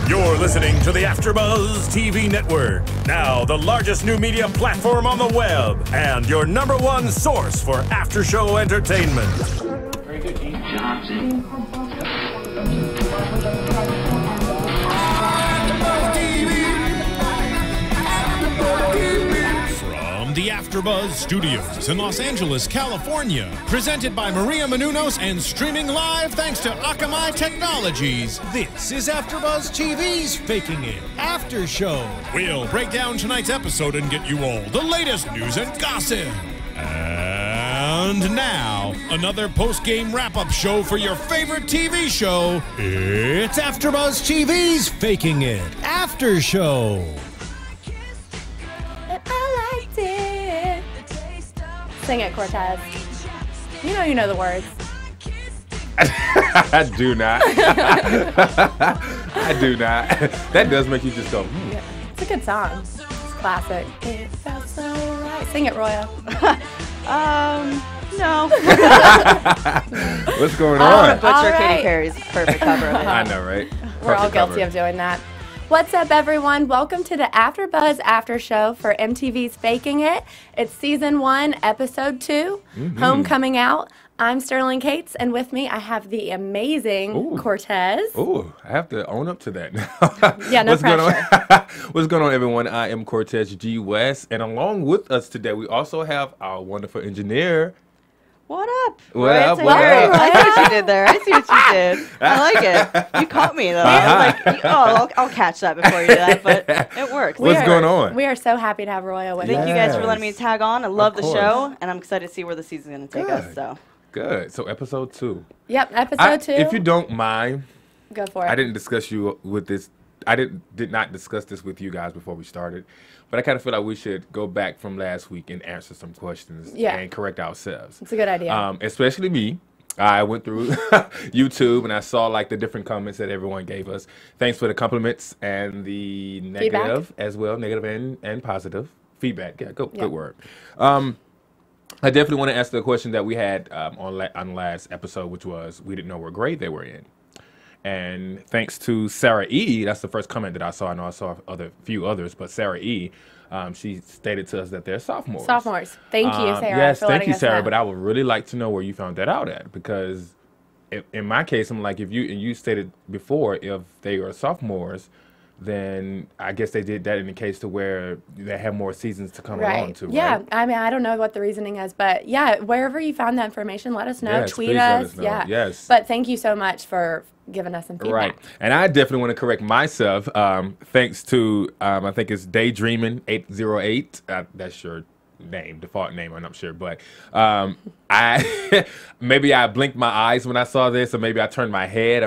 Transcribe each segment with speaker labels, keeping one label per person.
Speaker 1: You're listening to the AFTERBUZZ TV Network, now the largest new media platform on the web, and your #1 source for after-show entertainment.
Speaker 2: Very good, Dean Johnson.
Speaker 3: From the AFTERBUZZ Studios in Los Angeles, California, presented by Maria Menounos and streaming live thanks to Akamai Technologies. This is AFTERBUZZ TV's Faking It After Show. We'll break down tonight's episode and get you all the latest news and gossip. And now, another post-game wrap-up show for your favorite TV show. It's AFTERBUZZ TV's Faking It After Show.
Speaker 4: Sing it, Cortez. You know the words.
Speaker 5: I do not. I do not. That does make you just go,
Speaker 4: Yeah, it's a good song. It's classic. It felt so right. Sing it, Roya.
Speaker 6: No.
Speaker 5: what's going
Speaker 6: I
Speaker 5: on?
Speaker 6: butcher
Speaker 4: All
Speaker 6: Katy
Speaker 4: right.
Speaker 6: Perry's perfect cover of it.
Speaker 5: I know, right?
Speaker 4: We're all
Speaker 5: Perfect
Speaker 4: guilty
Speaker 5: cover.
Speaker 4: of doing that. What's up, everyone? Welcome to the AFTERBUZZ After Show for MTV's Faking It. It's Season 1, Episode 2, Homecoming Out. I'm Sterling Cates, and with me I have the amazing Cortez.
Speaker 5: Oh, I have to own up to that now.
Speaker 4: Yeah, no
Speaker 5: What's
Speaker 4: pressure.
Speaker 5: going on? What's going on, everyone? I am Cortez G. West, and along with us today, we also have our wonderful engineer.
Speaker 6: What up?
Speaker 5: What
Speaker 6: Roya
Speaker 5: up,
Speaker 6: Taheri.
Speaker 5: what up?
Speaker 6: I see what you did there. I see what you did. I like it. You caught me, though. I was like, I'll catch that before you do that, but it works.
Speaker 5: What's going on?
Speaker 4: We are so happy to have Roya with us.
Speaker 6: Thank you guys for letting me tag on. I love the
Speaker 5: course.
Speaker 6: show, and I'm excited to see where the season's going to take us. So
Speaker 5: Good. So, episode 2.
Speaker 4: Yep, Episode 2.
Speaker 5: If you don't mind,
Speaker 4: Go for it.
Speaker 5: I didn't discuss you with this. I did not discuss this with you guys before we started, but I kind of feel like we should go back from last week and answer some questions and correct ourselves.
Speaker 4: It's a good idea.
Speaker 5: Especially me. I went through YouTube and I saw like the different comments that everyone gave us. Thanks for the compliments and the negative as well, negative and positive feedback. Yeah, good word. I definitely want to answer the question that we had on last episode, which was we didn't know what grade they were in. And thanks to Sarah E., that's the first comment that I saw. I know I saw few others, but Sarah E., she stated to us that they're sophomores.
Speaker 4: Sophomores. Thank you, Sarah.
Speaker 5: Yes,
Speaker 4: for
Speaker 5: thank
Speaker 4: letting
Speaker 5: you,
Speaker 4: us
Speaker 5: Sarah.
Speaker 4: know.
Speaker 5: But I would really like to know where you found that out at, because in my case, I'm like, if you stated before, if they are sophomores, then I guess they did that in the case to where they have more seasons to come along to.
Speaker 4: Yeah,
Speaker 5: right?
Speaker 4: I mean, I don't know what the reasoning is, but yeah, wherever you found that information, let us know.
Speaker 5: Yes,
Speaker 4: Tweet
Speaker 5: please let
Speaker 4: us.
Speaker 5: us know.
Speaker 4: Yeah.
Speaker 5: Yes.
Speaker 4: But thank you so much for giving us some feedback.
Speaker 5: Right. And I definitely want to correct myself. Thanks to, I think it's Daydreaming 808. That's your name, default name, I'm not sure. But maybe I blinked my eyes when I saw this, or maybe I turned my head.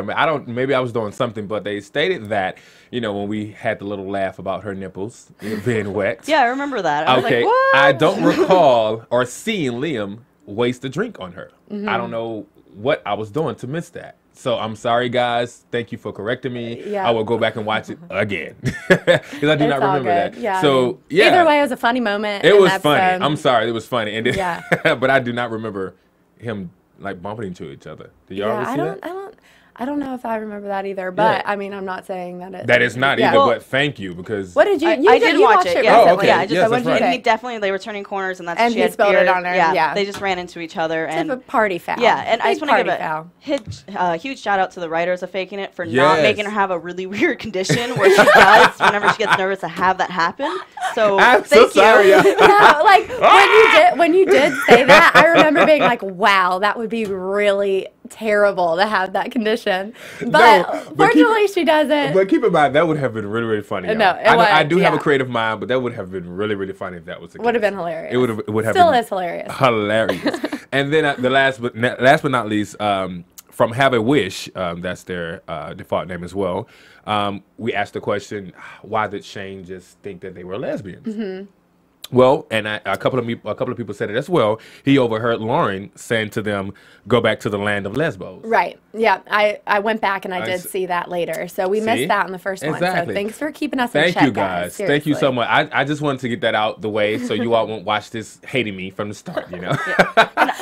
Speaker 5: Maybe I was doing something, but they stated that, when we had the little laugh about her nipples being wet.
Speaker 6: yeah, I remember that. I was
Speaker 5: Okay.
Speaker 6: like, what?
Speaker 5: I don't recall or seeing Liam waste a drink on her. I don't know what I was doing to miss that. So I'm sorry, guys. Thank you for correcting me.
Speaker 4: Yeah.
Speaker 5: I will go back and watch it again because I do not remember that.
Speaker 4: Yeah.
Speaker 5: So yeah,
Speaker 4: Either way, it was a funny moment.
Speaker 5: it
Speaker 4: in
Speaker 5: was
Speaker 4: the
Speaker 5: funny.
Speaker 4: episode.
Speaker 5: I'm sorry, it was funny. And
Speaker 4: Yeah.
Speaker 5: but I do not remember him like bumping into each other. Do y'all ever see that?
Speaker 4: I don't know if I remember that either, but
Speaker 5: Yeah.
Speaker 4: I mean, I'm not saying that it.
Speaker 5: That is not
Speaker 4: Yeah.
Speaker 5: either.
Speaker 4: Well,
Speaker 5: but thank you because
Speaker 4: what did you?
Speaker 6: I
Speaker 4: You
Speaker 6: did
Speaker 4: you
Speaker 6: watch
Speaker 4: watched
Speaker 6: it.
Speaker 4: it
Speaker 6: Yeah.
Speaker 4: recently.
Speaker 5: Oh, okay.
Speaker 6: Yeah,
Speaker 5: Yes,
Speaker 6: just
Speaker 4: what did you
Speaker 5: that's
Speaker 6: and
Speaker 4: think?
Speaker 6: definitely they were turning corners, and that's
Speaker 4: And
Speaker 6: she
Speaker 4: he
Speaker 6: had
Speaker 4: spilled it
Speaker 6: beard.
Speaker 4: on her, yeah.
Speaker 6: They just ran into each other,
Speaker 4: It's
Speaker 6: and
Speaker 4: a party foul.
Speaker 6: yeah, and I
Speaker 4: Big
Speaker 6: just want to give
Speaker 4: party
Speaker 6: a
Speaker 4: foul.
Speaker 6: huge shout out to the writers of Faking It for
Speaker 5: Yes.
Speaker 6: not making her have a really weird condition where she does whenever she gets nervous to have that happen. So
Speaker 5: I'm
Speaker 6: thank
Speaker 5: so sorry.
Speaker 6: you.
Speaker 4: No, like when you did say that, I remember being like, "Wow, that would be really terrible to have that condition." But fortunately, she doesn't.
Speaker 5: But keep in mind, that would have been really, really funny.
Speaker 4: No,
Speaker 5: y'all. I do have a
Speaker 4: yeah.
Speaker 5: creative mind, but that would have been really, really funny if that was the case.
Speaker 4: Would have been hilarious.
Speaker 5: It would have
Speaker 4: Still
Speaker 5: been
Speaker 4: is hilarious.
Speaker 5: hilarious. And then the last but not least, from Have a Wish, that's their default name as well. We asked the question, why did Shane just think that they were lesbians? Well, and a couple of people said it as well. He overheard Lauren saying to them, "Go back to the land of Lesbos."
Speaker 4: Right. Yeah. I went back and I did see that later. So we missed that in the first one. So thanks for keeping us in check,
Speaker 5: Thank you, guys. Thank you
Speaker 4: Seriously.
Speaker 5: so much. I just wanted to get that out the way so you all won't watch this hating me from the start, you know?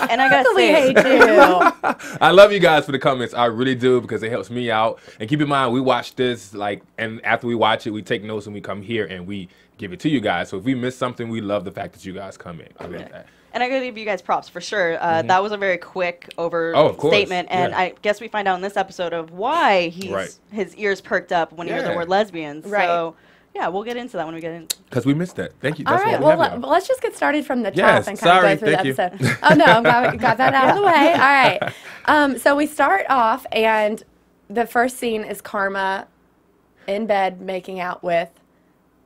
Speaker 6: And I gotta
Speaker 4: We
Speaker 6: say,
Speaker 4: hate you.
Speaker 5: I love you guys for the comments. I really do, because it helps me out. And keep in mind, we watch this, and after we watch it, we take notes and we come here and we give it to you guys. So if we miss something, we love the fact that you guys come in. I love that.
Speaker 6: and I gotta give you guys props for sure. That was a very quick
Speaker 5: of course.
Speaker 6: statement, and
Speaker 5: Yeah.
Speaker 6: I guess we find out in this episode of why his ears perked up when he heard the
Speaker 5: Yeah.
Speaker 6: word lesbians.
Speaker 4: Right.
Speaker 6: So yeah, we'll get into that when we get in.
Speaker 5: Because we missed that. Thank you.
Speaker 4: All
Speaker 5: That's
Speaker 4: right.
Speaker 5: why we
Speaker 4: Well,
Speaker 5: have y'all.
Speaker 4: let's just get started from the top
Speaker 5: Yes,
Speaker 4: and kind
Speaker 5: sorry,
Speaker 4: of go through the
Speaker 5: thank you.
Speaker 4: episode. Oh, no, I'm glad we got that out of the way. All right. So we start off, and the first scene is Karma in bed making out with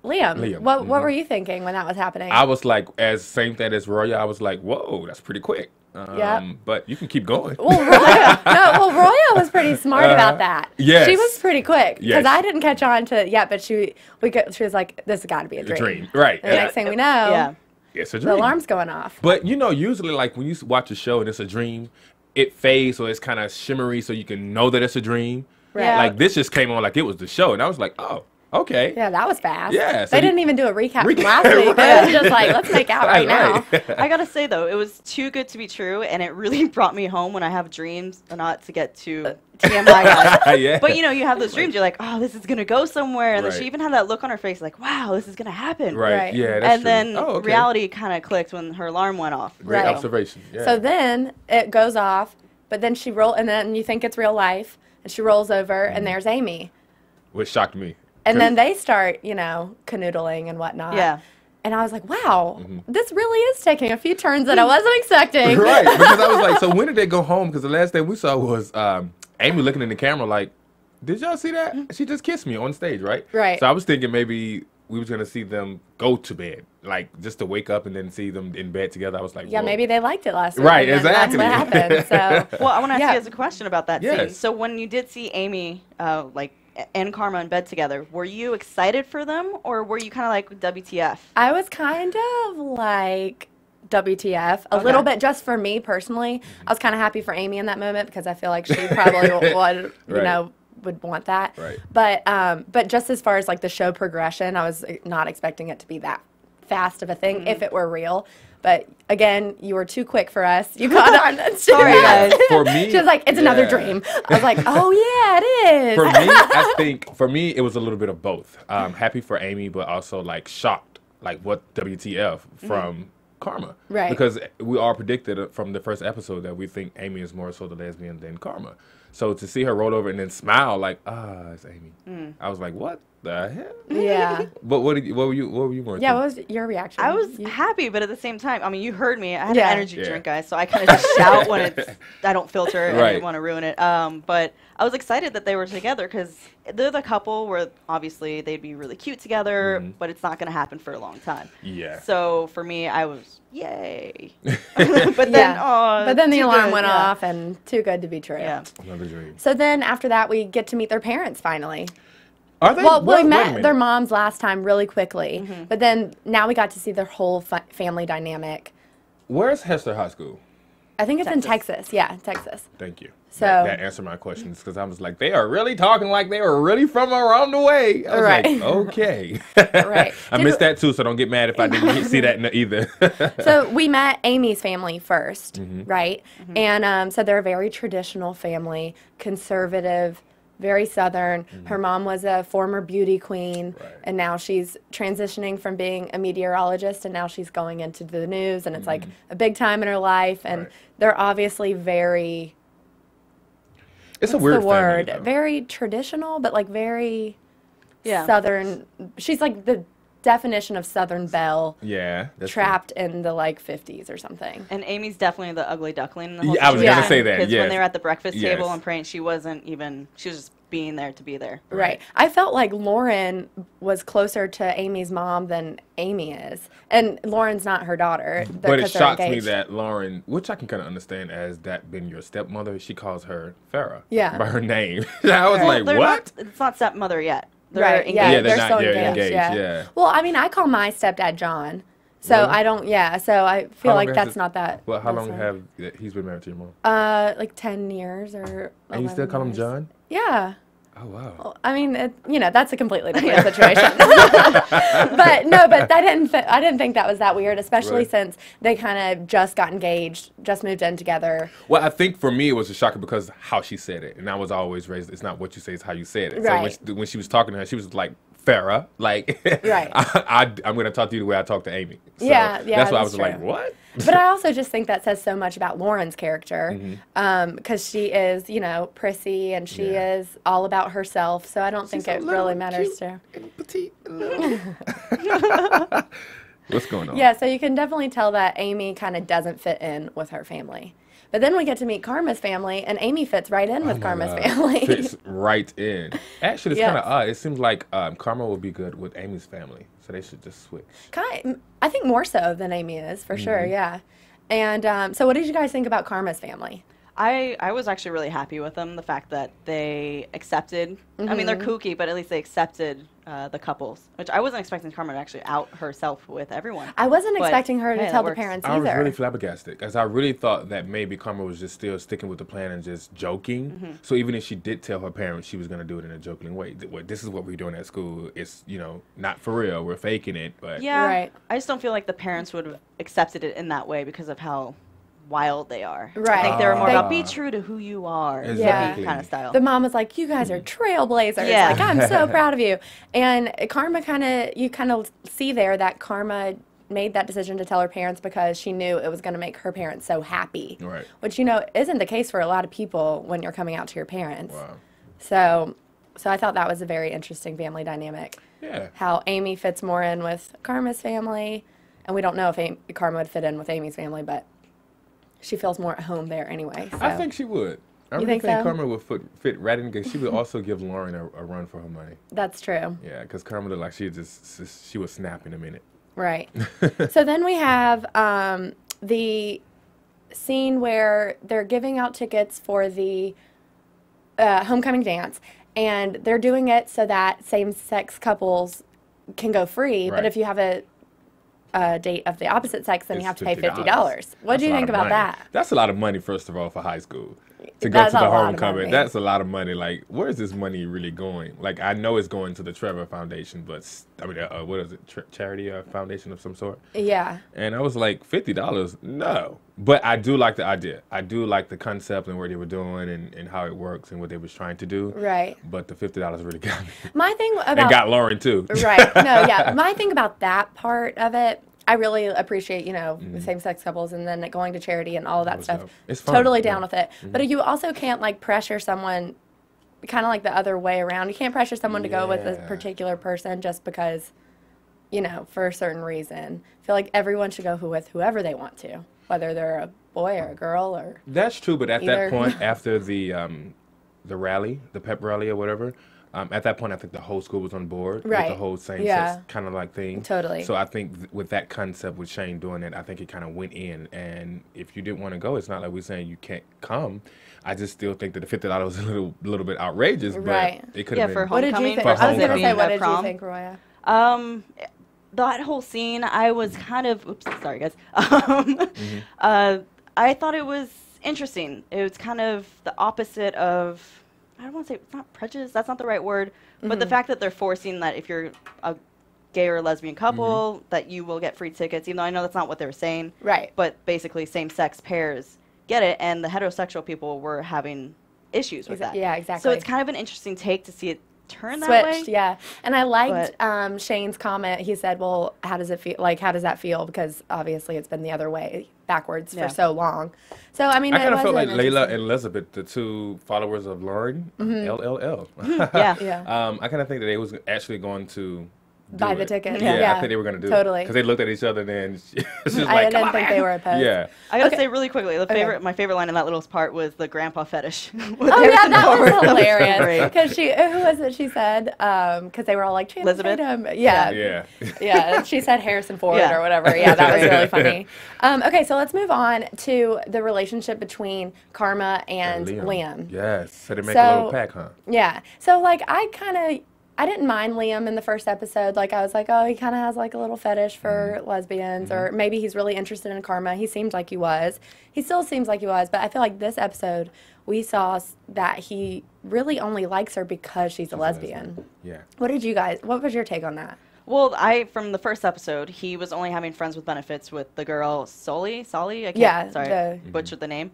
Speaker 4: Liam. What were you thinking when that was happening?
Speaker 5: I was like, same thing as Roya, I was like, whoa, that's pretty quick.
Speaker 4: Yep.
Speaker 5: But you can keep going.
Speaker 4: Well, Roya was pretty smart about that.
Speaker 5: Yes.
Speaker 4: She was pretty quick because
Speaker 5: Yes.
Speaker 4: I didn't catch on to it yet, but she was like, "This has got to be a
Speaker 5: The
Speaker 4: dream."
Speaker 5: dream. Right.
Speaker 4: And the next thing we know,
Speaker 6: Yeah.
Speaker 5: It's a
Speaker 4: the
Speaker 5: dream.
Speaker 4: alarm's going off.
Speaker 5: But you know, usually like when you watch a show and it's a dream, it fades so it's kind of shimmery so you can know that it's a dream.
Speaker 4: Right.
Speaker 6: Yeah.
Speaker 5: Like this just came on like it was the show, and I was like, oh, okay.
Speaker 4: Yeah, that was fast.
Speaker 5: Yeah, so
Speaker 4: they
Speaker 5: you-
Speaker 4: didn't even do a recap from
Speaker 5: Recap,
Speaker 4: last week. They
Speaker 5: right.
Speaker 4: was just like, let's make out right now.
Speaker 6: I gotta say though, it was too good to be true, and it really brought me home when I have dreams. Not to get too TMI, guys.
Speaker 5: Yeah.
Speaker 6: But you know, you have those dreams. You're like, oh, this is gonna go somewhere, and then
Speaker 5: Right.
Speaker 6: she even had that look on her face, like, wow, this is gonna happen.
Speaker 5: Right.
Speaker 4: Right.
Speaker 5: Yeah. That's
Speaker 6: And
Speaker 5: true.
Speaker 6: then
Speaker 5: Oh, okay.
Speaker 6: reality kind of clicked when her alarm went off.
Speaker 5: Great
Speaker 4: Right.
Speaker 5: observation. Yeah.
Speaker 4: So then it goes off, but then and then you think it's real life, and she rolls over, and there's Amy.
Speaker 5: Which shocked me.
Speaker 4: And then they start, canoodling and whatnot.
Speaker 6: Yeah.
Speaker 4: And I was like, wow, this really is taking a few turns that I wasn't expecting.
Speaker 5: Right. Because I was like, so when did they go home? Because the last thing we saw was Amy looking in the camera like, did y'all see that? She just kissed me on stage, right?
Speaker 4: Right.
Speaker 5: So I was thinking maybe we was going to see them go to bed, like just to wake up and then see them in bed together. I was like,
Speaker 4: Yeah,
Speaker 5: whoa.
Speaker 4: maybe they liked it last week.
Speaker 5: Right,
Speaker 4: and then
Speaker 5: exactly.
Speaker 4: That's what happened. So,
Speaker 6: Well, I want to ask
Speaker 4: Yeah.
Speaker 6: you guys a question about that scene.
Speaker 5: Yes.
Speaker 6: So when you did see Amy, and Karma in bed together, were you excited for them, or were you kind of like WTF?
Speaker 4: I was kind of like WTF a little bit, just for me personally. I was kind of happy for Amy in that moment because I feel like she probably would,
Speaker 5: Right.
Speaker 4: would want that.
Speaker 5: Right.
Speaker 4: But just as far as like the show progression, I was not expecting it to be that fast of a thing if it were real. But again, you were too quick for us. You caught on.
Speaker 6: Sorry, guys.
Speaker 5: For me,
Speaker 4: She was like, it's another
Speaker 5: yeah.
Speaker 4: dream. I was like, oh, yeah, it is.
Speaker 5: For me, I think for me it was a little bit of both. Happy for Amy, but also like shocked, like what WTF from Karma,
Speaker 4: Right.
Speaker 5: Because we all predicted from the first episode that we think Amy is more so the lesbian than Karma. So to see her roll over and then smile like, it's Amy. I was like, what the hell?
Speaker 4: Yeah.
Speaker 5: But what were you more?
Speaker 4: Yeah, what was your reaction?
Speaker 6: I was happy, but at the same time, I mean, you heard me. I had
Speaker 4: Yeah.
Speaker 6: an energy
Speaker 5: Yeah.
Speaker 6: drink, guys, so I kind of just shout when I don't filter and I
Speaker 5: Right.
Speaker 6: didn't want to ruin it. But I was excited that they were together because they're the couple where obviously they'd be really cute together, but it's not going to happen for a long time.
Speaker 5: Yeah.
Speaker 6: So for me, I was, yay. But then,
Speaker 4: But then the
Speaker 6: too
Speaker 4: alarm
Speaker 6: good,
Speaker 4: went
Speaker 6: yeah.
Speaker 4: off, and too good to be true.
Speaker 6: Yeah.
Speaker 5: Another dream.
Speaker 4: So then after that, we get to meet their parents finally.
Speaker 5: Are they?
Speaker 4: Well, we
Speaker 5: wait a
Speaker 4: met
Speaker 5: minute.
Speaker 4: their moms last time really quickly, but then now we got to see their whole family dynamic.
Speaker 5: Where's Hester High School?
Speaker 4: I think it's in Texas. Yeah, Texas.
Speaker 5: Thank you.
Speaker 4: So-
Speaker 5: that answered my questions because I was like, they are really talking like they were really from around the way. I was
Speaker 4: Right.
Speaker 5: like, okay.
Speaker 4: Right.
Speaker 5: I
Speaker 4: Did
Speaker 5: missed
Speaker 4: we-
Speaker 5: that too, so don't get mad if I didn't see that either.
Speaker 4: So we met Amy's family first, right? And so they're a very traditional family, conservative, very Southern. Her mom was a former beauty queen,
Speaker 5: Right.
Speaker 4: and now she's transitioning from being a meteorologist, and now she's going into the news, and it's like a big time in her life, and
Speaker 5: Right.
Speaker 4: they're obviously very,
Speaker 5: It's a
Speaker 4: what's
Speaker 5: weird
Speaker 4: the word?
Speaker 5: family, though.
Speaker 4: Very traditional, but like very
Speaker 6: Yeah.
Speaker 4: Southern. She's like the definition of Southern belle,
Speaker 5: Yeah. That's true.
Speaker 4: trapped in the like 50s or something.
Speaker 6: And Amy's definitely the ugly duckling in the whole
Speaker 5: Yeah, I was
Speaker 4: gonna
Speaker 6: situation,
Speaker 5: say that,
Speaker 6: Because
Speaker 5: yes.
Speaker 6: when they were at the breakfast table
Speaker 5: Yes.
Speaker 6: and praying, she was just being there to be there.
Speaker 4: Right. I felt like Lauren was closer to Amy's mom than Amy is. And Lauren's not her daughter.
Speaker 5: But it
Speaker 4: because they're
Speaker 5: shocks me
Speaker 4: engaged.
Speaker 5: that Lauren, which I can kind of understand as that being your stepmother, she calls her Farrah
Speaker 4: Yeah.
Speaker 5: by her name. I was like,
Speaker 6: They're
Speaker 5: what?
Speaker 6: It's not stepmother yet. They're
Speaker 4: Right.
Speaker 6: engaged.
Speaker 4: Yeah,
Speaker 5: Yeah, they're
Speaker 4: they're
Speaker 5: not-
Speaker 4: still
Speaker 5: they're
Speaker 4: engaged.
Speaker 5: engaged,
Speaker 4: Yeah.
Speaker 5: yeah.
Speaker 4: Well, I mean, I call my stepdad John. So
Speaker 5: Really?
Speaker 4: I don't. Yeah. So I feel
Speaker 5: How
Speaker 4: like
Speaker 5: long
Speaker 4: that's
Speaker 5: has
Speaker 4: not that.
Speaker 5: Well, how
Speaker 4: that's
Speaker 5: long
Speaker 4: not-
Speaker 5: have he's been married to your mom?
Speaker 4: Like 10 years or.
Speaker 5: And you still
Speaker 4: 11
Speaker 5: call him
Speaker 4: years.
Speaker 5: John?
Speaker 4: Yeah.
Speaker 5: Oh wow.
Speaker 4: Well, I mean, that's a completely different situation. But no, but I didn't think that was that weird, especially
Speaker 5: Really?
Speaker 4: since they kind of just got engaged, just moved in together.
Speaker 5: Well, I think for me it was a shocker because how she said it, and I was always raised. It's not what you say; it's how you said it.
Speaker 4: Right.
Speaker 5: So when she was talking to her, she was like Farrah, like
Speaker 4: Right.
Speaker 5: I'm going to talk to you the way I talk to Amy. So
Speaker 4: Yeah,
Speaker 5: That's why I
Speaker 4: that's
Speaker 5: was like,
Speaker 4: true.
Speaker 5: what?
Speaker 4: But I also just think that says so much about Lauren's character,
Speaker 5: Mm-hmm.
Speaker 4: because she is, prissy and she
Speaker 5: Yeah.
Speaker 4: is all about herself. So I don't think
Speaker 5: She's a
Speaker 4: it
Speaker 5: little
Speaker 4: really matters
Speaker 5: cute
Speaker 4: to her.
Speaker 5: and petite and little. What's going on?
Speaker 4: Yeah, so you can definitely tell that Amy kind of doesn't fit in with her family. But then we get to meet Karma's family, and Amy fits right in with
Speaker 5: Oh my
Speaker 4: Karma's
Speaker 5: God.
Speaker 4: family.
Speaker 5: Fits right in. Actually, it's
Speaker 4: Yes.
Speaker 5: kind of odd. It seems like Karma would be good with Amy's family, so they should just switch.
Speaker 4: I think more so than Amy is, for sure,
Speaker 5: Mm-hmm.
Speaker 4: yeah. And so what did you guys think about Karma's family?
Speaker 6: I was actually really happy with them. The fact that they accepted. I mean, they're kooky, but at least they accepted the couples, which I wasn't expecting Karma to actually out herself with everyone.
Speaker 4: I wasn't
Speaker 6: But,
Speaker 4: expecting her to
Speaker 6: hey,
Speaker 4: tell
Speaker 6: that
Speaker 4: the
Speaker 6: works.
Speaker 4: parents
Speaker 5: I was
Speaker 4: either.
Speaker 5: really flabbergasted because I really thought that maybe Karma was just still sticking with the plan and just joking. So even if she did tell her parents she was going to do it in a joking way, this is what we're doing at school. It's, not for real. We're faking it. But
Speaker 6: Yeah,
Speaker 4: Right.
Speaker 6: I just don't feel like the parents would have accepted it in that way because of how wild they are.
Speaker 4: Right.
Speaker 6: I think they were more
Speaker 4: They-
Speaker 6: about be true to who you are,
Speaker 5: Exactly.
Speaker 6: kind of style.
Speaker 4: The mom was like, "You guys are trailblazers.
Speaker 6: Yeah.
Speaker 4: Like, I'm so proud of you." And Karma you kind of see there that Karma made that decision to tell her parents because she knew it was going to make her parents so happy.
Speaker 5: Right.
Speaker 4: Which isn't the case for a lot of people when you're coming out to your parents.
Speaker 5: Wow.
Speaker 4: So I thought that was a very interesting family dynamic.
Speaker 5: Yeah.
Speaker 4: How Amy fits more in with Karma's family, and we don't know if Karma would fit in with Amy's family, but she feels more at home there anyway. So.
Speaker 5: I think she would. I
Speaker 4: You
Speaker 5: really
Speaker 4: think so?
Speaker 5: Karma would fit right in because she would also give Lauren a run for her money.
Speaker 4: That's true.
Speaker 5: Yeah, because Karma looked like she would snap in a minute.
Speaker 4: Right. So then we have the scene where they're giving out tickets for the homecoming dance, and they're doing it so that same-sex couples can go free. But
Speaker 5: Right.
Speaker 4: if you have a date of the opposite sex, then you
Speaker 5: It's
Speaker 4: have to pay $50.
Speaker 5: $50.
Speaker 4: What do you
Speaker 5: That's a
Speaker 4: think
Speaker 5: lot of
Speaker 4: about
Speaker 5: money.
Speaker 4: that?
Speaker 5: That's a lot of money, first of all, for high school. To go
Speaker 4: That's
Speaker 5: to
Speaker 4: a
Speaker 5: the
Speaker 4: lot of
Speaker 5: homecoming,
Speaker 4: money.
Speaker 5: that's a lot of money. Like, where is this money really going? Like, I know it's going to the Trevor Foundation, but what is it? Charity foundation of some sort.
Speaker 4: Yeah.
Speaker 5: And I was like, $50? No. But I do like the idea. I do like the concept and what they were doing and how it works and what they was trying to do.
Speaker 4: Right.
Speaker 5: But the $50 really got me.
Speaker 4: My thing about
Speaker 5: And got Lauren too.
Speaker 4: Right. No, yeah. My thing about that part of it, I really appreciate, same-sex couples and then going to charity and all of that
Speaker 5: was
Speaker 4: stuff.
Speaker 5: dope. It's fun,
Speaker 4: Totally
Speaker 5: yeah.
Speaker 4: down with it. But you also can't, pressure someone kind of like the other way around. You can't pressure someone to go with a
Speaker 5: Yeah.
Speaker 4: particular person just because, for a certain reason. I feel like everyone should go with whoever they want to, whether they're a boy or a girl or...
Speaker 5: That's true, but at
Speaker 4: Either.
Speaker 5: that point, after the rally, the pep rally or whatever, at that point, I think the whole school was on board with
Speaker 4: Right.
Speaker 5: the whole same
Speaker 4: Yeah.
Speaker 5: sex kind of like thing.
Speaker 4: Totally.
Speaker 5: So I think with that concept, with Shane doing it, I think it kind of went in. And if you didn't want to go, it's not like we're saying you can't come. I just still think that the $50 is a little bit outrageous,
Speaker 4: Right.
Speaker 5: but it could
Speaker 6: Yeah,
Speaker 5: have
Speaker 6: for
Speaker 5: been.
Speaker 4: What did you
Speaker 6: Homecoming
Speaker 4: think?
Speaker 5: for
Speaker 4: I was going to
Speaker 5: homecoming.
Speaker 4: say, what
Speaker 6: At
Speaker 4: did you
Speaker 6: prom.
Speaker 4: think, Roya?
Speaker 6: That whole scene, I was kind of, oops, sorry guys. I thought it was interesting. It was kind of the opposite of, I don't want to say, it's not prejudice, that's not the right word, but the fact that they're forcing that if you're a gay or lesbian couple, that you will get free tickets, even though I know that's not what they were saying.
Speaker 4: Right.
Speaker 6: But basically same-sex pairs get it, and the heterosexual people were having issues with that.
Speaker 4: Yeah, exactly.
Speaker 6: So it's kind of an interesting take to see it turn that way.
Speaker 4: Switched, yeah. And I liked Shane's comment. He said, well, how does it feel? How does that feel? Because obviously it's been the other way, backwards
Speaker 6: Yeah.
Speaker 4: for so long. So, I mean,
Speaker 5: I kind of felt like
Speaker 4: an
Speaker 5: Layla
Speaker 4: interesting-
Speaker 5: and Elizabeth, the two followers of Lauren, LLL.
Speaker 6: Yeah.
Speaker 4: Yeah.
Speaker 5: I kind of think that they was actually going to
Speaker 4: Buy
Speaker 5: do
Speaker 4: the
Speaker 5: it.
Speaker 4: ticket.
Speaker 5: Yeah,
Speaker 4: Yeah.
Speaker 5: I think they were going to do
Speaker 4: Totally.
Speaker 5: it. Because they looked at each other and then she was just
Speaker 4: I
Speaker 5: like,
Speaker 4: didn't
Speaker 5: come on,
Speaker 4: think
Speaker 5: man.
Speaker 4: they were opposed.
Speaker 5: Yeah.
Speaker 6: I gotta
Speaker 4: Okay.
Speaker 6: say really quickly, my favorite line in that little part was the grandpa fetish.
Speaker 4: Oh, yeah, that was hilarious.
Speaker 6: great.
Speaker 4: Because who was it she said? Because they were all like, Channing
Speaker 6: Elizabeth?
Speaker 4: Tatum. Yeah.
Speaker 5: Yeah.
Speaker 4: Yeah, she said Harrison Ford
Speaker 6: Yeah.
Speaker 4: or whatever. Yeah, that was really funny. Okay, so let's move on to the relationship between Karma and Liam.
Speaker 5: Yes. So they make
Speaker 4: So-
Speaker 5: a little pack, huh?
Speaker 4: Yeah. So, I didn't mind Liam in the first episode. Like, I was like, oh, he kind of has, like, a little fetish for lesbians, or maybe he's really interested in Karma. He seemed like he was. He still seems like he was, but I feel like this episode, we saw that he really only likes her because she's a lesbian.
Speaker 5: Yeah.
Speaker 4: What was your take on that?
Speaker 6: Well, from the first episode, he was only having friends with benefits with the girl Solly, I can't, butchered the name.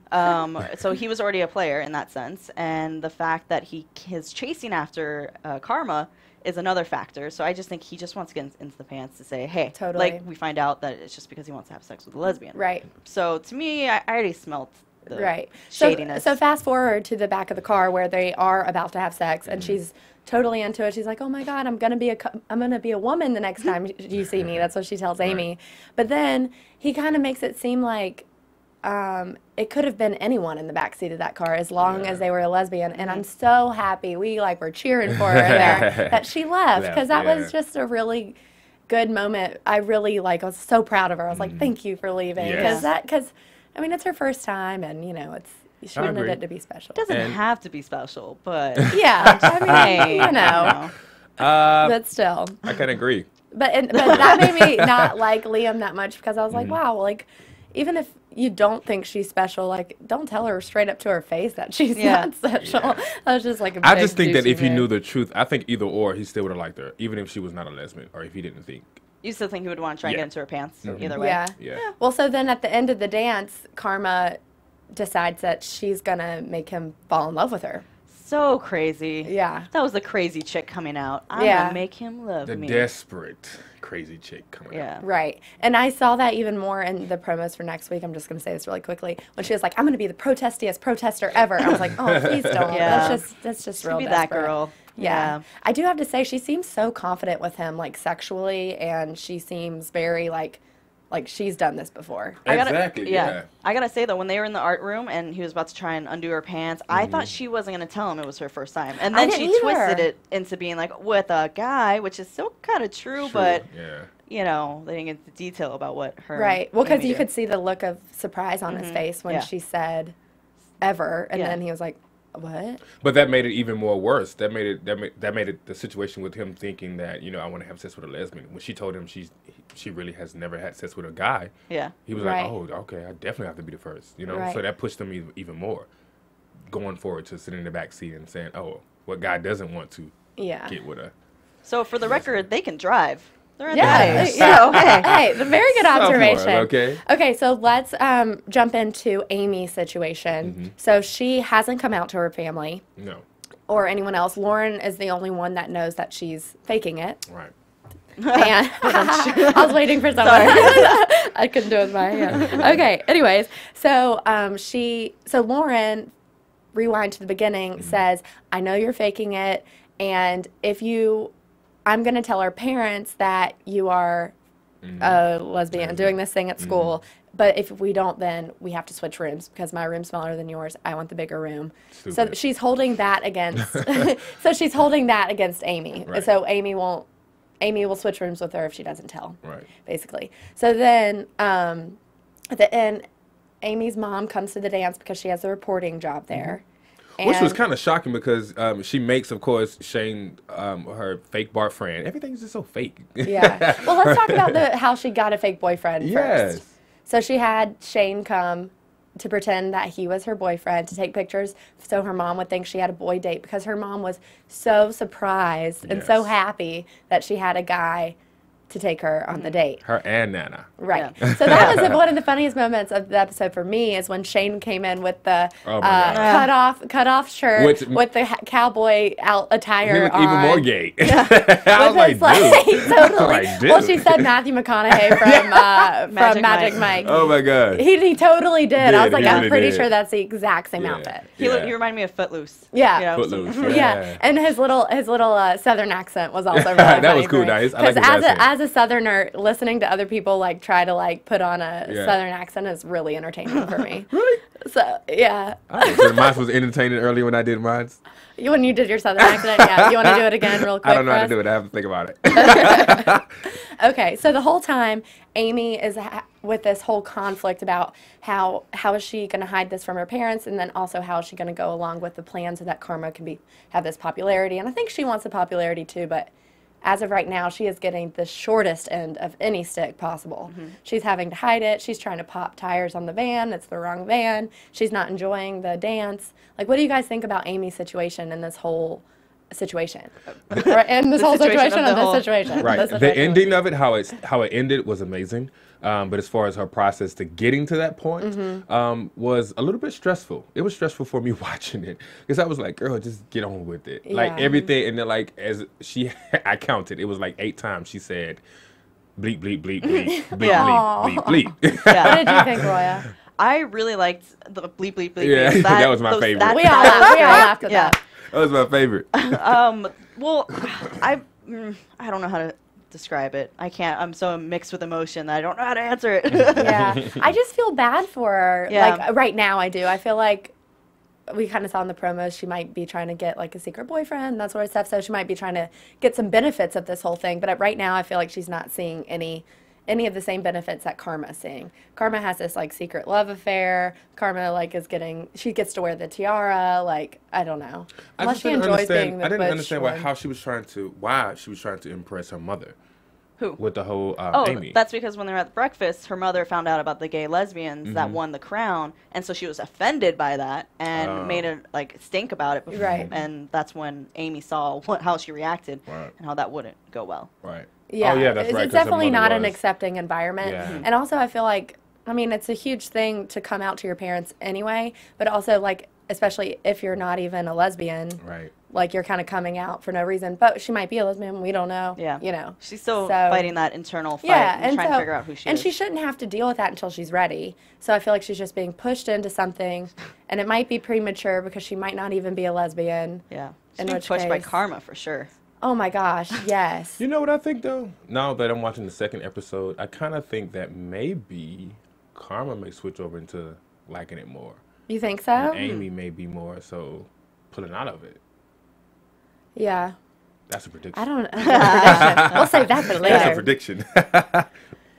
Speaker 6: So he was already a player in that sense, and the fact that his chasing after Karma is another factor. So I just think he just wants to get into the pants to say, hey, like we find out that it's just because he wants to have sex with a lesbian.
Speaker 4: Right.
Speaker 6: So to me, I already smelt the shadiness.
Speaker 4: So fast forward to the back of the car where they are about to have sex, and she's totally into it. She's like, "Oh my God, I'm gonna be a woman the next time you see me." That's what she tells Amy. But then he kind of makes it seem like it could have been anyone in the backseat of that car as long as they were a lesbian. And I'm so happy we were cheering for her there that she left, because that was just a really good moment. I really I was so proud of her. I was like, "Thank you for leaving," because I mean, it's her first time, and she wanted it to be special.
Speaker 6: It doesn't have to be special, but
Speaker 4: yeah, I mean, but still,
Speaker 5: I can agree.
Speaker 4: But that made me not like Liam that much, because I was like, wow, even if you don't think she's special, don't tell her straight up to her face that she's not special. Yeah. I was just like,
Speaker 5: I just think that if he knew the truth, I think either or, he still would have liked her, even if she was not a lesbian, or if he didn't think.
Speaker 6: You still think he would want to try and get into her pants either way?
Speaker 4: Yeah. Well, so then at the end of the dance, Karma decides that she's going to make him fall in love with her.
Speaker 6: So crazy.
Speaker 4: Yeah.
Speaker 6: That was the crazy chick coming out. I'm going to make him love me.
Speaker 5: The desperate crazy chick coming out.
Speaker 4: Right. And I saw that even more in the promos for next week. I'm just going to say this really quickly. When she was like, I'm going to be the protestiest protester ever. I was like, oh, please don't. That's just real
Speaker 6: be
Speaker 4: desperate.
Speaker 6: That girl.
Speaker 4: Yeah. I do have to say, she seems so confident with him, sexually, and she seems very, like she's done this before.
Speaker 5: Exactly, yeah.
Speaker 6: I gotta say, though, when they were in the art room and he was about to try and undo her pants, I thought she wasn't gonna tell him it was her first time. And then she twisted it into being with a guy, which is still kind of true, but, they didn't get the detail about what her...
Speaker 4: Right. Well, because you could see the look of surprise on his face when she said, ever, and then he was like, what?
Speaker 5: But that made it even more worse. That made it the situation with him thinking that I want to have sex with a lesbian. When she told him she really has never had sex with a guy.
Speaker 6: Yeah.
Speaker 5: He was like, oh, okay, I definitely have to be the first. So that pushed him even more, going forward to sitting in the back seat and saying, oh, what guy doesn't want to get with her?
Speaker 6: So for the record, they can drive. They're in
Speaker 4: hey, the very good observation.
Speaker 5: Okay,
Speaker 4: so let's jump into Amy's situation. So she hasn't come out to her family.
Speaker 5: No.
Speaker 4: Or anyone else. Lauren is the only one that knows that she's faking it.
Speaker 5: Right.
Speaker 4: And I was waiting for someone. I couldn't do it with my hand. Okay, anyways. So Lauren, rewind to the beginning, says, I know you're faking it, and I'm going to tell our parents that you are a lesbian doing this thing at school. But if we don't, then we have to switch rooms because my room's smaller than yours. I want the bigger room. Stupid. So she's holding that against. Amy.
Speaker 5: Right.
Speaker 4: So Amy will switch rooms with her if she doesn't tell.
Speaker 5: Right.
Speaker 4: Basically. So then at the end, Amy's mom comes to the dance because she has a reporting job there.
Speaker 5: Which was kind of shocking because she makes, of course, Shane her fake boyfriend. Everything's just so fake.
Speaker 4: Yeah. Well, let's talk about how she got a fake boyfriend first. So she had Shane come to pretend that he was her boyfriend to take pictures so her mom would think she had a boy date because her mom was so surprised and so happy that she had a guy to take her on the date.
Speaker 5: Her and Nana.
Speaker 4: Right. Yeah. So that was one of the funniest moments of the episode for me is when Shane came in with the cut off shirt with the cowboy attire
Speaker 5: he looked
Speaker 4: on.
Speaker 5: Even more gay.
Speaker 4: Yeah.
Speaker 5: I was like, dude.
Speaker 4: Totally. Well, she said Matthew McConaughey from Magic Mike.
Speaker 5: Oh my God.
Speaker 4: He totally did. I was like, I'm pretty sure that's the exact same outfit.
Speaker 6: He reminded me of Footloose.
Speaker 4: Yeah.
Speaker 5: Footloose.
Speaker 4: Yeah. And his little Southern accent was also really
Speaker 5: that
Speaker 4: funny
Speaker 5: was cool. Nice. I like
Speaker 4: as a a Southerner, listening to other people like try to like put on a Southern accent is really entertaining for me.
Speaker 5: Really?
Speaker 4: So yeah.
Speaker 5: So mine was entertaining earlier when I did mine.
Speaker 4: When you did your Southern accent, yeah. You want to do it again real quick?
Speaker 5: I don't know
Speaker 4: for
Speaker 5: how
Speaker 4: us?
Speaker 5: to do it. I have to think about it.
Speaker 4: Okay, so the whole time, Amy is with this whole conflict about how is she going to hide this from her parents, and then also how is she going to go along with the plan so that Karma can have this popularity. And I think she wants the popularity too, but as of right now, she is getting the shortest end of any stick possible. She's having to hide it. She's trying to pop tires on the van. It's the wrong van. She's not enjoying the dance. Like, what do you guys think about Amy's situation in this whole situation? And this whole situation and this situation.
Speaker 5: Right. The ending of it, how it ended, was amazing. But as far as her process to getting to that point, was a little bit stressful. It was stressful for me watching it because I was like, "Girl, just get on with it." Like everything, and then like I counted. It was like 8 times she said, "Bleep bleep bleep bleep bleep bleep bleep bleep."
Speaker 4: What did you think, Roya?
Speaker 6: I really liked the bleep bleep bleep.
Speaker 5: Yeah,
Speaker 6: bleep.
Speaker 5: that was my favorite.
Speaker 4: We all laughed at that.
Speaker 5: That was my favorite.
Speaker 6: Well, I don't know how to describe it. I can't. I'm so mixed with emotion that I don't know how to answer it.
Speaker 4: Yeah, I just feel bad for her.
Speaker 6: Yeah.
Speaker 4: Like right now, I do. I feel like we kind of saw in the promos she might be trying to get like a secret boyfriend, that sort of stuff. So she might be trying to get some benefits of this whole thing. But right now, I feel like she's not seeing any of the same benefits that Karma's seeing. Karma has this like secret love affair. Karma like she gets to wear the tiara. Like I don't know. Unless she enjoys being the
Speaker 5: I didn't understand
Speaker 4: one.
Speaker 5: why she was trying to impress her mother.
Speaker 6: Who?
Speaker 5: With the whole Amy.
Speaker 6: That's because when they were at breakfast, her mother found out about the gay lesbians that won the crown, and so she was offended by that and made a stink about it.
Speaker 4: Right.
Speaker 6: And that's when Amy saw how she reacted and how that wouldn't go well.
Speaker 5: Right.
Speaker 4: Yeah,
Speaker 5: oh, yeah, that's right.
Speaker 4: It's definitely not an accepting environment.
Speaker 5: Yeah.
Speaker 4: And also, I feel like, I mean, it's a huge thing to come out to your parents anyway, but also, like, especially if you're not even a lesbian.
Speaker 5: Right.
Speaker 4: Like, you're kind of coming out for no reason. But she might be a lesbian. We don't know.
Speaker 6: Yeah.
Speaker 4: You know.
Speaker 6: She's still fighting that internal fight and trying to figure out who she is.
Speaker 4: And she shouldn't have to deal with that until she's ready. So I feel like she's just being pushed into something, and it might be premature because she might not even be a lesbian.
Speaker 6: Yeah. She's being pushed by Karma for sure.
Speaker 4: Oh my gosh, yes.
Speaker 5: You know what I think though? Now that I'm watching the second episode, I kind of think that maybe Karma may switch over into liking it more.
Speaker 4: You think so?
Speaker 5: And Amy may be more so pulling out of it.
Speaker 4: Yeah.
Speaker 5: That's a prediction.
Speaker 4: I don't know. We'll save that for later.
Speaker 5: That's a prediction.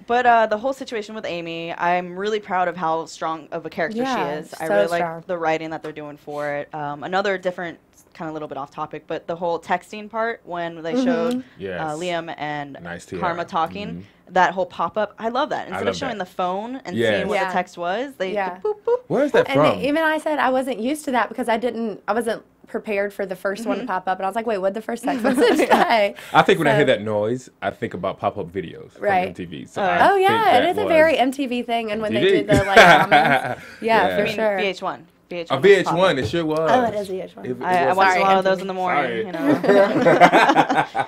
Speaker 6: But the whole situation with Amy, I'm really proud of how strong of a character she is. I really like the writing that they're doing for it. Another different, kind of a little bit off topic, but the whole texting part when they showed Liam and Karma talking, that whole pop-up, I love that. Instead of showing the phone and seeing what the text was, they boop, boop.
Speaker 5: Where's that from?
Speaker 4: And even I said I wasn't used to that because I wasn't prepared for the first one to pop up, and I was like, wait, what did the first text message say?
Speaker 5: I think when I hear that noise, I think about pop-up videos from MTV. So
Speaker 4: it is a very MTV thing, and when they do the like comments, for sure.
Speaker 6: VH1.
Speaker 5: VH1, it sure was.
Speaker 4: Oh, it is VH1.
Speaker 6: I watch a lot of those in the morning. You know.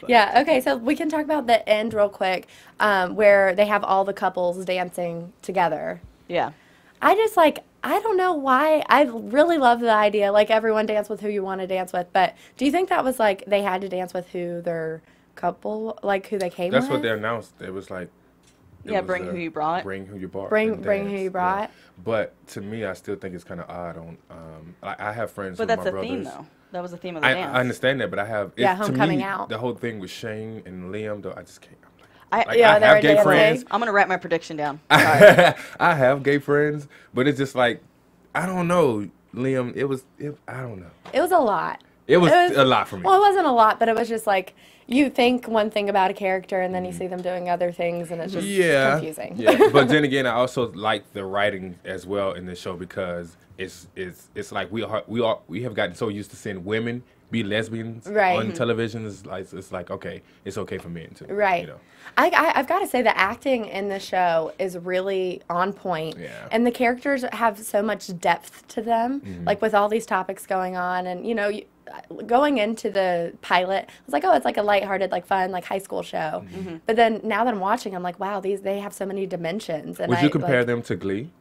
Speaker 4: Yeah, okay, so we can talk about the end real quick, where they have all the couples dancing together.
Speaker 6: Yeah.
Speaker 4: I just I don't know why. I really love the idea, like everyone dance with who you want to dance with, but do you think that was like they had to dance with who their couple, like who they came with?
Speaker 5: That's what they announced. It was like,
Speaker 6: bring who you brought.
Speaker 5: Bring who you brought.
Speaker 4: Bring who you brought.
Speaker 5: Yeah. But to me, I still think it's kind of odd on, I have friends
Speaker 6: but
Speaker 5: with my brothers.
Speaker 6: But that's the theme, though. That was the theme of the dance.
Speaker 5: I understand that, but I have,
Speaker 4: homecoming
Speaker 5: to me,
Speaker 4: out.
Speaker 5: The whole thing with Shane and Liam, though, I just can't.
Speaker 6: I
Speaker 5: have gay friends.
Speaker 6: I'm going to write my prediction down.
Speaker 5: I have gay friends, but it's just like, I don't know, Liam, I don't know.
Speaker 4: It was a lot.
Speaker 5: It was a lot for me.
Speaker 4: Well, it wasn't a lot, but it was just like, you think one thing about a character, and then you see them doing other things, and it's just confusing.
Speaker 5: Yeah, but then again, I also like the writing as well in this show because it's like we have gotten so used to seeing women be lesbians on television. It's like okay, it's okay for men too.
Speaker 4: Right.
Speaker 5: You know?
Speaker 4: I've got to say the acting in the show is really on point.
Speaker 5: Yeah.
Speaker 4: And the characters have so much depth to them, like with all these topics going on. And, you know, going into the pilot, I was like, oh, it's like a lighthearted, like fun, like high school show. But then now that I'm watching, I'm like, wow, they have so many dimensions. And
Speaker 5: Would you compare them to Glee?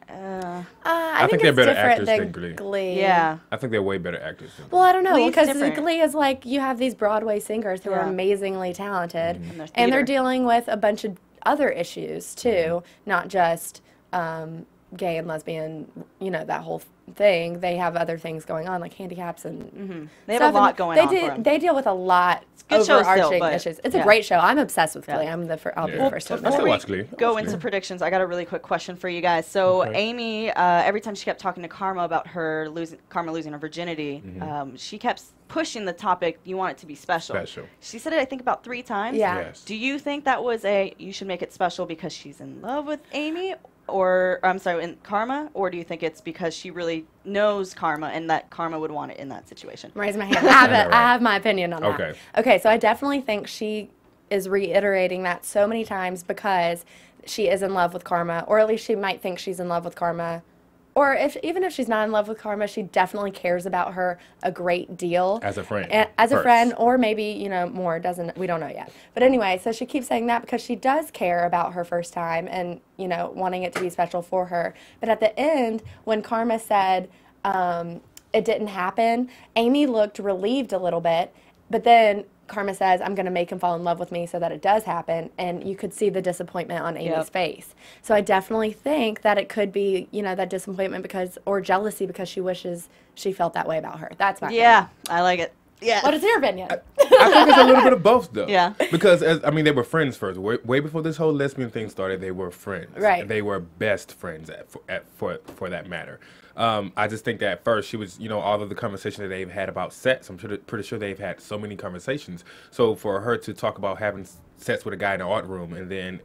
Speaker 4: I think
Speaker 5: they're
Speaker 4: it's
Speaker 5: better
Speaker 4: different
Speaker 5: actors
Speaker 4: than
Speaker 5: than Glee.
Speaker 6: Yeah.
Speaker 5: I think they're way better actors than
Speaker 4: Well, I don't know,
Speaker 6: Glee's
Speaker 4: because
Speaker 6: different.
Speaker 4: Glee is like, you have these Broadway singers who are
Speaker 6: Yeah.
Speaker 4: amazingly talented,
Speaker 6: And there's
Speaker 4: and they're
Speaker 6: theater.
Speaker 4: dealing with a bunch of other issues too, not just gay and lesbian, that whole thing. They have other things going on, like handicaps and
Speaker 6: They have
Speaker 4: stuff,
Speaker 6: a lot
Speaker 4: and
Speaker 6: going on for 'em.
Speaker 4: They deal with a lot
Speaker 6: a good show still,
Speaker 4: overarching
Speaker 6: but-
Speaker 4: issues. It's a
Speaker 6: yeah.
Speaker 4: great show. I'm obsessed with
Speaker 6: Yeah.
Speaker 4: Glee. I'll be the first to
Speaker 5: I
Speaker 4: admit.
Speaker 5: still
Speaker 6: Before
Speaker 5: watch
Speaker 6: we
Speaker 5: Glee.
Speaker 6: go
Speaker 5: Watch
Speaker 6: into
Speaker 5: Glee.
Speaker 6: predictions, I got a really quick question for you guys. So
Speaker 5: Okay.
Speaker 6: Amy, every time she kept talking to Karma about Karma losing her virginity, she kept pushing the topic, you want it to be special.
Speaker 5: Special.
Speaker 6: She said it, I think, about 3 times.
Speaker 4: Yeah.
Speaker 5: Yes.
Speaker 6: Do you think that was you should make it special because she's in love with Amy? Or, I'm sorry, in Karma? Or do you think it's because she really knows Karma and that Karma would want it in that situation?
Speaker 4: Raise my hand. I have my opinion on that.
Speaker 5: Okay.
Speaker 4: Okay, so I definitely think she is reiterating that so many times because she is in love with Karma, or at least she might think she's in love with Karma. Or even if she's not in love with Karma, she definitely cares about her a great deal.
Speaker 5: As a friend.
Speaker 4: As a
Speaker 5: first.
Speaker 4: friend, or maybe, more, we don't know yet. But anyway, so she keeps saying that because she does care about her first time and, wanting it to be special for her. But at the end, when Karma said it didn't happen, Amy looked relieved a little bit. But then Karma says, I'm going to make him fall in love with me so that it does happen. And you could see the disappointment on Amy's face. So I definitely think that it could be, that disappointment or jealousy because she wishes she felt that way about her. That's my
Speaker 6: Yeah, I like it. Yeah.
Speaker 4: What is your opinion?
Speaker 5: I think it's a little bit of both, though.
Speaker 6: Yeah.
Speaker 5: Because, they were friends first. Way before this whole lesbian thing started, they were friends.
Speaker 4: Right.
Speaker 5: And they were best friends for that matter. I just think that at first she was, all of the conversation that they've had about sex, I'm pretty sure they've had so many conversations. So for her to talk about having sex with a guy in the art room and then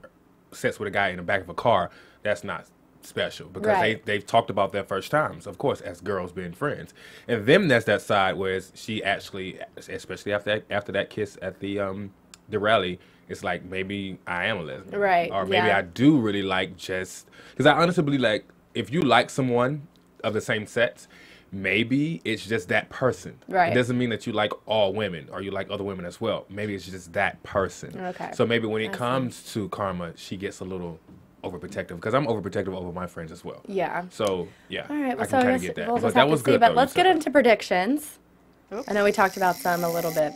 Speaker 5: sex with a guy in the back of a car, that's not special because
Speaker 4: Right.
Speaker 5: they've talked about their first times, of course, as girls being friends. And then there's that side where she actually, especially after that kiss at the rally, it's like maybe I am a lesbian,
Speaker 4: Right,
Speaker 5: Or maybe
Speaker 4: yeah.
Speaker 5: I do really like because I honestly believe like if you like someone of the same sex, maybe it's just that person.
Speaker 4: Right.
Speaker 5: It doesn't mean that you like all women or you like other women as well. Maybe it's just that person.
Speaker 4: Okay.
Speaker 5: So maybe when it
Speaker 4: I see.
Speaker 5: comes to Karma, she gets a little overprotective because I'm overprotective over my friends as well.
Speaker 4: Yeah.
Speaker 5: So yeah,
Speaker 4: All right. Well,
Speaker 5: I
Speaker 4: so
Speaker 5: can kind
Speaker 4: I
Speaker 5: of
Speaker 4: guess
Speaker 5: get that.
Speaker 4: we'll
Speaker 5: But
Speaker 4: just
Speaker 5: that
Speaker 4: have
Speaker 5: was
Speaker 4: to see.
Speaker 5: good.
Speaker 4: But
Speaker 5: though,
Speaker 4: let's
Speaker 5: you
Speaker 4: get
Speaker 5: said.
Speaker 4: into predictions. I know we talked about some a little bit.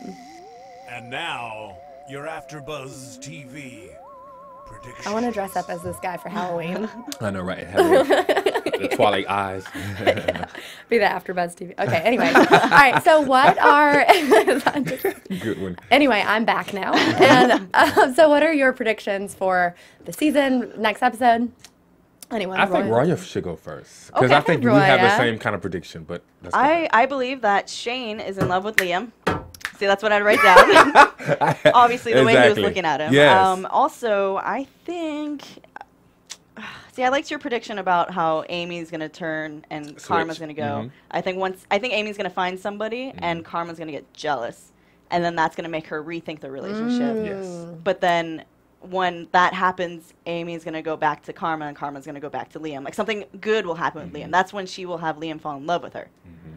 Speaker 3: And now, your AfterBuzz TV prediction.
Speaker 4: I want to dress up as this guy for Halloween.
Speaker 5: I know, right? The Twilight eyes.
Speaker 4: Be the AfterBuzz TV. Okay. Anyway. All right. So what are?
Speaker 5: Good one.
Speaker 4: Anyway, I'm back now. And so, what are your predictions for the season, next episode? Anyone?
Speaker 5: I think
Speaker 4: Roya?
Speaker 5: Roya should go first because
Speaker 4: Okay,
Speaker 5: I think we have the
Speaker 4: Roya.
Speaker 5: same kind of prediction. But let's go back.
Speaker 6: I believe that Shane is in love with Liam. See, that's what I'd write down. Obviously, the way he was
Speaker 5: Exactly.
Speaker 6: looking at him.
Speaker 5: Yes.
Speaker 6: Also, I think... See, I liked your prediction about how Amy's going to turn and Karma's going to go. I think Amy's going to find somebody and Karma's going to get jealous. And then that's going to make her rethink the relationship.
Speaker 5: Yes.
Speaker 6: But then when that happens, Amy's going to go back to Karma and Karma's going to go back to Liam. Like something good will happen with Liam. That's when she will have Liam fall in love with her.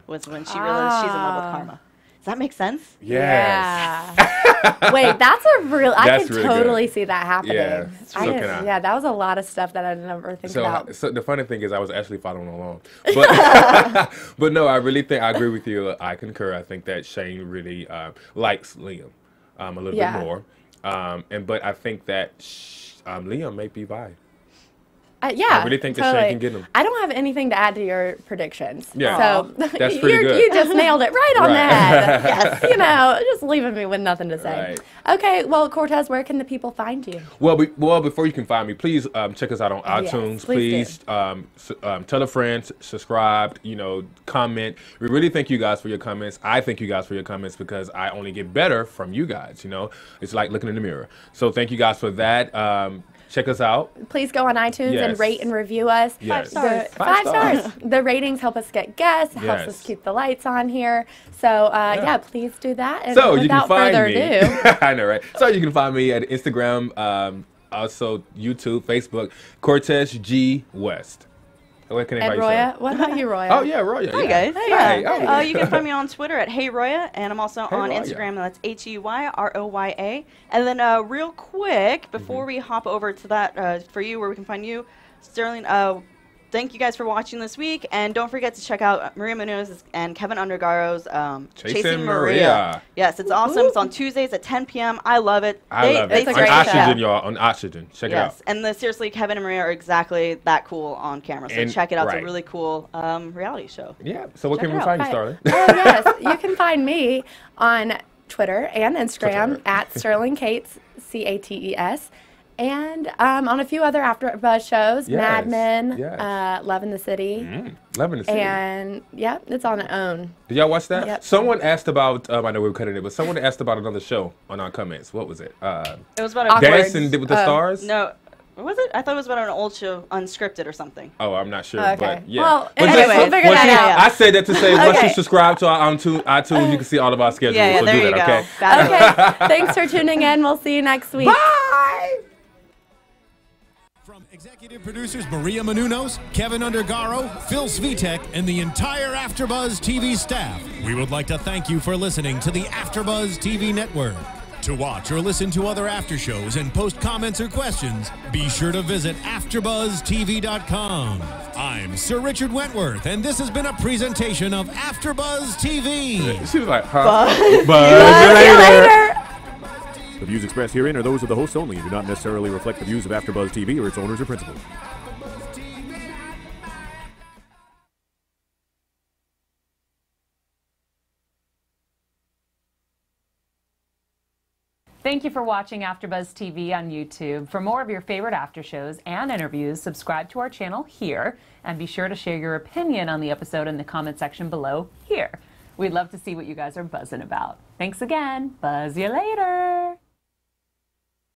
Speaker 6: Was when she realized she's in love with Karma. Does that make sense?
Speaker 5: Yes.
Speaker 4: Yeah. Wait, that's a real. I
Speaker 5: That's
Speaker 4: could
Speaker 5: really
Speaker 4: totally
Speaker 5: good.
Speaker 4: see that happening.
Speaker 5: Yeah, so can I.
Speaker 4: Yeah, that was a lot of stuff that I never think about.
Speaker 5: So the funny thing is, I was actually following along, but but no, I really think I agree with you. I concur. I think that Shane really likes Liam a little
Speaker 4: Yeah.
Speaker 5: bit more, but I think that Liam may be bi.
Speaker 4: Yeah,
Speaker 5: I really think that Shane
Speaker 4: totally.
Speaker 5: can get him.
Speaker 4: I don't have anything to add to your predictions.
Speaker 5: Yeah.
Speaker 4: So
Speaker 5: That's pretty good.
Speaker 4: You just nailed it right on the
Speaker 5: Right.
Speaker 4: head. Yes. Just leaving me with nothing to say.
Speaker 5: Right.
Speaker 4: Okay, well, Cortez, where can the people find you?
Speaker 5: Well, before you can find me, please please check us out on iTunes.
Speaker 4: please
Speaker 5: Tell a friend, subscribe, comment. We really thank you guys for your comments. I thank you guys for your comments because I only get better from you guys. It's like looking in the mirror. So thank you guys for that. Check us out.
Speaker 4: Please go on iTunes and
Speaker 5: Yes.
Speaker 4: rate and review us.
Speaker 5: Yes.
Speaker 6: 5 stars.
Speaker 5: Five stars.
Speaker 4: The ratings help us get guests, helps
Speaker 5: Yes.
Speaker 4: us keep the lights on here. So, yeah, please do that. And
Speaker 5: So you can
Speaker 4: without
Speaker 5: find
Speaker 4: further
Speaker 5: me.
Speaker 4: ado,
Speaker 5: I know, right? So you can find me at Instagram, also YouTube, Facebook, Cortez G West. What can
Speaker 4: and
Speaker 5: anybody
Speaker 4: Roya,
Speaker 5: say?
Speaker 4: what about you, Roya?
Speaker 5: Oh yeah, Roya.
Speaker 6: Hi,
Speaker 5: yeah.
Speaker 6: guys.
Speaker 5: Hi. Oh,
Speaker 6: You can find me on Twitter at Hey Roya, and I'm also on
Speaker 5: Roya.
Speaker 6: Instagram, and that's HeyRoya. And then real quick, before we hop over to that, for you, where we can find you, Sterling, thank you guys for watching this week, and don't forget to check out Maria Menounos and Kevin Undergaro's Chasing Maria. Yes, it's awesome. It's on Tuesdays at 10 p.m. I love it.
Speaker 5: I love it.
Speaker 4: It's a
Speaker 5: On
Speaker 4: great
Speaker 5: Oxygen,
Speaker 4: show.
Speaker 5: y'all. On Oxygen. Check it out.
Speaker 6: Yes, and seriously, Kevin and Maria are exactly that cool on camera. So
Speaker 5: And-
Speaker 6: check it out.
Speaker 5: right.
Speaker 6: It's a really cool reality show.
Speaker 5: Yeah. So what
Speaker 6: Check
Speaker 5: can
Speaker 6: it
Speaker 5: we
Speaker 6: out.
Speaker 5: find you,
Speaker 4: Right.
Speaker 5: Starling?
Speaker 4: Oh, yes. You can find me on Twitter and Instagram
Speaker 5: Twitter.
Speaker 4: at Sterling Cates, Cates. And on a few other AfterBuzz shows,
Speaker 5: Yes,
Speaker 4: Mad Men,
Speaker 5: yes.
Speaker 4: Love in the City.
Speaker 5: Loving to see it.
Speaker 4: And, yeah, it's on its own.
Speaker 5: Did y'all watch that?
Speaker 4: Yep.
Speaker 5: Someone asked about, I know we were cutting it, but someone asked about another show on our comments. What was it?
Speaker 6: It was about a
Speaker 4: Awkward.
Speaker 5: Dancing with the Stars?
Speaker 6: No, was it? I thought it was about an old show, unscripted or something.
Speaker 5: Oh, I'm not sure,
Speaker 4: Okay.
Speaker 5: but yeah.
Speaker 4: Well,
Speaker 5: But
Speaker 4: anyway,
Speaker 5: just-
Speaker 4: we'll figure
Speaker 5: once
Speaker 4: that
Speaker 5: you-
Speaker 4: out.
Speaker 5: I say that to say, once you
Speaker 4: Okay.
Speaker 5: subscribe to our iTunes, you can see all of our schedules.
Speaker 6: Yeah,
Speaker 5: so
Speaker 6: there
Speaker 5: do
Speaker 6: you
Speaker 5: that,
Speaker 6: go.
Speaker 5: okay?
Speaker 6: Got it.
Speaker 4: Okay, thanks for tuning in. We'll see you next week.
Speaker 5: Bye!
Speaker 3: From executive producers Maria Menounos, Kevin Undergaro, Phil Svitek, and the entire AfterBuzz TV staff, we would like to thank you for listening to the AfterBuzz TV network. To watch or listen to other after shows and post comments or questions, be sure to visit AfterBuzzTV.com. I'm Sir Richard Wentworth, and this has been a presentation of AfterBuzz TV.
Speaker 5: She was like, huh?
Speaker 4: Bye.
Speaker 5: Buzz you
Speaker 4: See you
Speaker 5: later.
Speaker 4: later.
Speaker 7: The views expressed herein are those of the hosts only and do not necessarily reflect the views of AfterBuzz TV or its owners or principals.
Speaker 8: Thank you for watching AfterBuzz TV on YouTube. For more of your favorite after shows and interviews, subscribe to our channel here, and be sure to share your opinion on the episode in the comment section below here. We'd love to see what you guys are buzzing about. Thanks again. Buzz you later.